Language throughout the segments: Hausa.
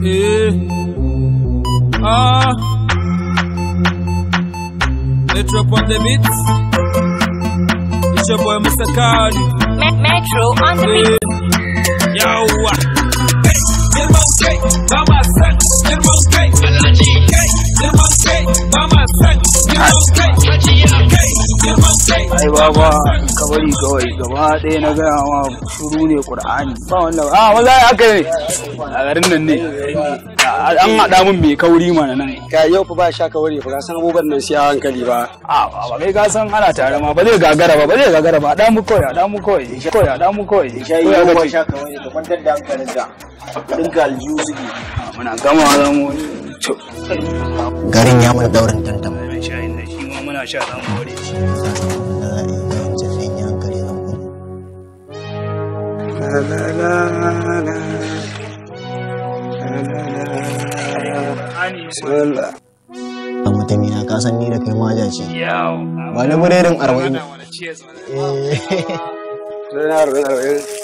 Metro on the beats. It's your boy Mr. Cardi. Metro on the beat. Yo, hey, girman kai, ba ma san girman kai, Alhaji kai, girman kai, ba ma san girman kai, Hajiya kai, girman kai. Ai baba, ka bari kawai gaba ɗaya na gaya ma shuru ne Qur'ani. Ba wannan wallahi haka ne. A garin nan ne. An haɗa min mai kauri mana nan. Ka yau fa ba sha kauri fa, ka san abubuwan nan sai a hankali ba. Ba kai ka san ana tare ma, ba zai gagara ba, da mu kawai. Shayi yau ba sha kauri, ka kwantar da hankalin ka. Dinka aljihu suke. Muna gama za mu garin ya mun daurin tantama. Shayin da shi ma muna sha za mu ware shi. A mutumina ka san ni da kai maja ce. Ba na buredin 40. Sai 40.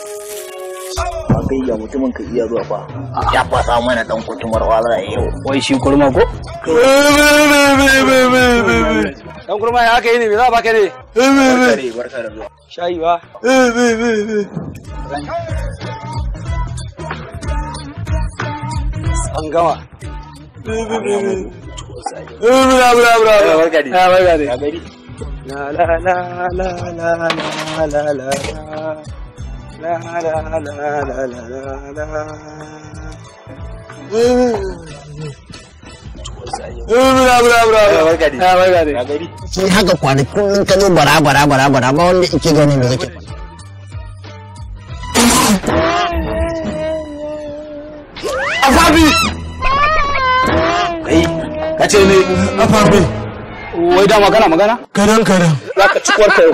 Ba kai ya mutumin ka iya zuwa ba. Ya fasa mana dan kutumar wala yau. Wai shi kurma ko? Dan kurma ya aka yi ne, me za ba ka ne? Barka da zuwa. Shayi ba. An gama. Barka dai. La la la la la la la la la. La la la la la la. Sai haka kwanakin ka zo bara ba wanda yake gane me kake faɗa. Afabi! Kai, ka ce ne Afabi. Wai da magana? Karan. Za ka ci kwarka yau.